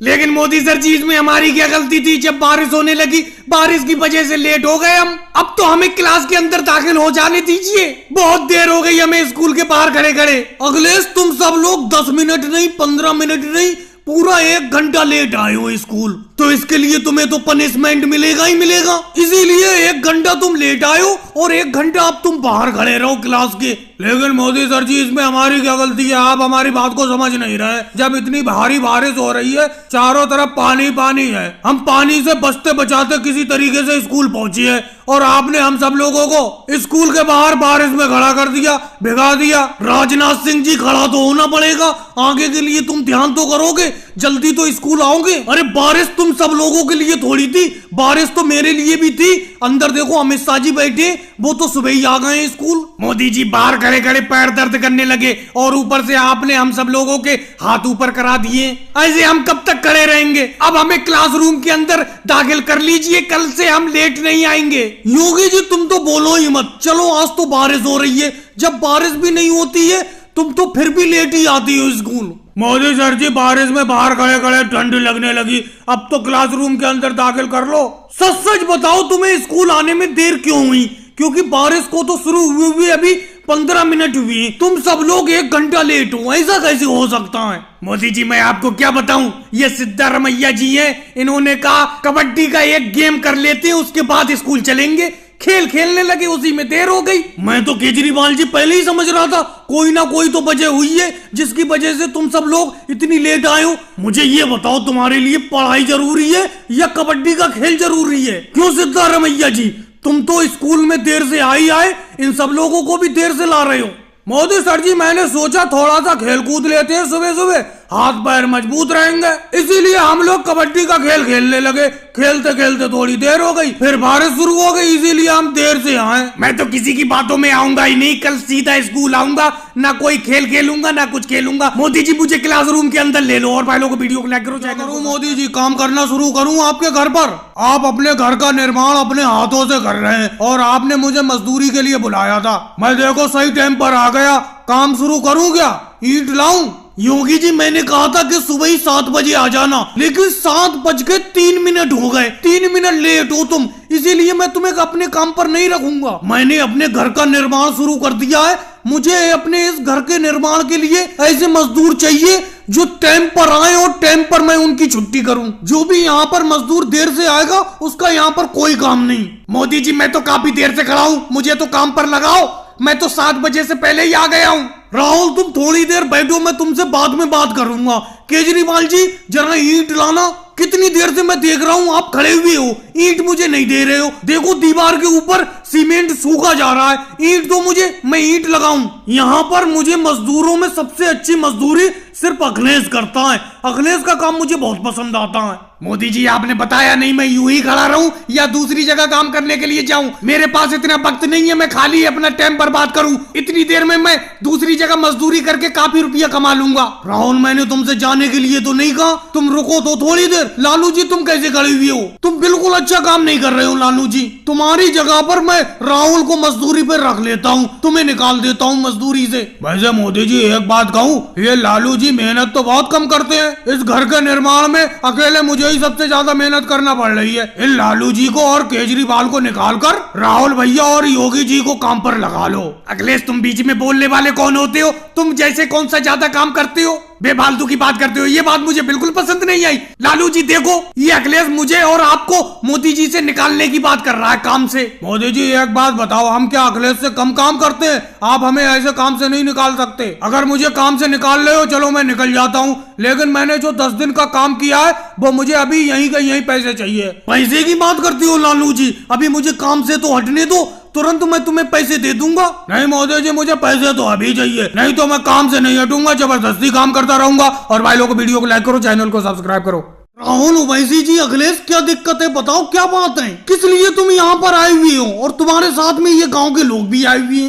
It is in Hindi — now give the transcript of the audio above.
लेकिन मोदी सर जी इसमें हमारी क्या गलती थी? जब बारिश होने लगी, बारिश की वजह से लेट हो गए हम। अब तो हमें क्लास के अंदर दाखिल हो जाने दीजिए, बहुत देर हो गई हमें स्कूल के बाहर खड़े खड़े। अखिलेश तुम सब लोग 10 मिनट नहीं, 15 मिनट नहीं, पूरा 1 घंटा लेट आए हो स्कूल, तो इसके लिए तुम्हें तो पनिशमेंट मिलेगा ही मिलेगा। इसीलिए 1 घंटा तुम लेट आए हो और 1 घंटा अब तुम बाहर खड़े रहो क्लास के। लेकिन मोदी सर जी इसमें हमारी क्या गलती है? आप हमारी बात को समझ नहीं रहे। जब इतनी भारी बारिश हो रही है, चारों तरफ पानी पानी है, हम पानी से बचते बचाते किसी तरीके से स्कूल पहुंचे हैं और आपने हम सब लोगों को स्कूल के बाहर बारिश में खड़ा कर दिया, भिगा दिया। राजनाथ सिंह जी खड़ा तो होना पड़ेगा, आगे के लिए तुम ध्यान तो करोगे, जल्दी तो स्कूल आओगे। अरे बारिश तुम सब लोगों के लिए थोड़ी थी, बारिश तो मेरे लिए भी थी। अंदर देखो अमित शाह जी बैठे, वो तो सुबह ही आ गए स्कूल। मोदी जी बाहर खड़े खड़े पैर दर्द करने लगे और ऊपर से आपने हम सब लोगों के हाथ ऊपर करा दिए। ऐसे हम कब तक खड़े रहेंगे? अब हमें क्लासरूम के अंदर दाखिल कर लीजिए, कल से हम लेट नहीं आएंगे। योगी जी तुम तो बोलो ही मत, चलो आज तो बारिश हो रही है, जब बारिश भी नहीं होती है तुम तो फिर भी लेट ही आती हो स्कूल। मोदी सर जी बारिश में बाहर खड़े खड़े ठंड लगने लगी, अब तो क्लासरूम के अंदर दाखिल कर लो। सच सच बताओ तुम्हें स्कूल आने में देर क्यों हुई? क्योंकि बारिश को तो शुरू हुई अभी 15 मिनट हुई, तुम सब लोग 1 घंटा लेट हो, ऐसा कैसे हो सकता है? मोदी जी मैं आपको क्या बताऊं, ये सिद्धारमैया जी हैं, इन्होंने कहा कबड्डी का एक गेम कर लेते हैं उसके बाद स्कूल चलेंगे। खेल खेलने लगे, उसी में देर हो गई। मैं तो केजरीवाल जी पहले ही समझ रहा था कोई ना कोई तो वजह हुई है जिसकी वजह से तुम सब लोग इतनी लेट आए हो। मुझे ये बताओ तुम्हारे लिए पढ़ाई जरूरी है या कबड्डी का खेल जरूरी है? क्यों सिद्धारमैया जी तुम तो स्कूल में देर से आए, इन सब लोगों को भी देर से ला रहे हो। मोदी सर जी मैंने सोचा थोड़ा सा खेल कूद लेते हैं, सुबह सुबह हाथ पैर मजबूत रहेंगे, इसीलिए हम लोग कबड्डी का खेल खेलने लगे। खेलते खेलते थोड़ी देर हो गई, फिर बारिश शुरू हो गई, इसीलिए हम देर से आए। मैं तो किसी की बातों में आऊंगा ही नहीं, कल सीधा स्कूल आऊंगा, ना कोई खेल खेलूंगा ना कुछ खेलूंगा। मोदी जी मुझे क्लासरूम के अंदर ले लो और भाई लोगों को वीडियो को लाइक करो, चेक करो। मोदी जी काम करना शुरू करूँ आपके घर पर? आप अपने घर का निर्माण अपने हाथों से कर रहे हैं और आपने मुझे मजदूरी के लिए बुलाया था। मैं देखो सही टाइम पर आ गया, काम शुरू करूँ क्या? ईंट लाऊं? योगी जी मैंने कहा था कि सुबह ही 7 बजे आ जाना, लेकिन 7:03 हो गए, 3 मिनट लेट हो तुम, इसीलिए मैं तुम्हें अपने काम पर नहीं रखूंगा। मैंने अपने घर का निर्माण शुरू कर दिया है, मुझे अपने इस घर के निर्माण के लिए ऐसे मजदूर चाहिए जो टाइम पर आए और टाइम पर मैं उनकी छुट्टी करूं। जो भी यहाँ पर मजदूर देर से आएगा उसका यहाँ पर कोई काम नहीं। मोदी जी मैं तो काफी देर से खड़ा हूँ, मुझे तो काम पर लगाओ, मैं तो 7 बजे से पहले ही आ गया हूँ। राहुल तुम थोड़ी देर बैठो, मैं तुमसे बाद में बात करूंगा। केजरीवाल जी जरा ईंट लाना, कितनी देर से मैं देख रहा हूँ आप खड़े हुए हो, ईंट मुझे नहीं दे रहे हो। देखो दीवार के ऊपर सीमेंट सूखा जा रहा है, ईंट दो मुझे, मैं ईंट लगाऊं। यहाँ पर मुझे मजदूरों में सबसे अच्छी मजदूरी सिर्फ अखिलेश करता है, अखिलेश का काम मुझे बहुत पसंद आता है। मोदी जी आपने बताया नहीं मैं यूं ही खड़ा रहूं या दूसरी जगह काम करने के लिए जाऊं? मेरे पास इतना वक्त नहीं है मैं खाली अपना टाइम बर्बाद करूं, इतनी देर में मैं दूसरी जगह मजदूरी करके काफी रुपया कमा लूंगा। राहुल मैंने तुमसे जाने के लिए तो नहीं कहा, तुम रुको तो थोड़ी देर। लालू जी तुम कैसे खड़े हुए हो? तुम बिल्कुल अच्छा काम नहीं कर रहे हो लालू जी, तुम्हारी जगह पर मैं राहुल को मजदूरी पर रख लेता हूँ, तुम्हें निकाल देता हूँ मजदूरी से। वैसे मोदी जी एक बात कहूँ, ये लालू जी मेहनत तो बहुत कम करते हैं, इस घर के निर्माण में अकेले मुझे ही सबसे ज्यादा मेहनत करना पड़ रही है। इन लालू जी को और केजरीवाल को निकाल कर राहुल भैया और योगी जी को काम पर लगा लो। अखिलेश तुम बीच में बोलने वाले कौन होते हो? तुम जैसे कौन सा ज्यादा काम करते हो, बेफालतू की बात करते हो, ये बात मुझे बिल्कुल पसंद नहीं आई। लालू जी देखो ये अखिलेश मुझे और आपको मोदी जी से निकालने की बात कर रहा है काम से। मोदी जी एक बात बताओ, हम क्या अखिलेश से कम काम करते हैं? आप हमें ऐसे काम से नहीं निकाल सकते। अगर मुझे काम से निकाल रहे हो चलो मैं निकल जाता हूँ, लेकिन मैंने जो 10 दिन का काम किया है वो मुझे अभी यहीं के यहीं पैसे चाहिए। पैसे की बात करती हो लालू जी? अभी मुझे काम से तो हटने दो, तुरंत मैं तुम्हें पैसे दे दूंगा। नहीं मोदी जी मुझे पैसे तो अभी चाहिए, नहीं तो मैं काम से नहीं हटूंगा, जबरदस्ती काम करता रहूंगा। और भाई लोगों को वीडियो को लाइक करो, चैनल को सब्सक्राइब करो। राहुल ओवैसी जी अखिलेश क्या दिक्कत है बताओ, क्या बात है? किस लिए तुम यहाँ पर आए हुए हो और तुम्हारे साथ में ये गाँव के लोग भी आए हुए हैं?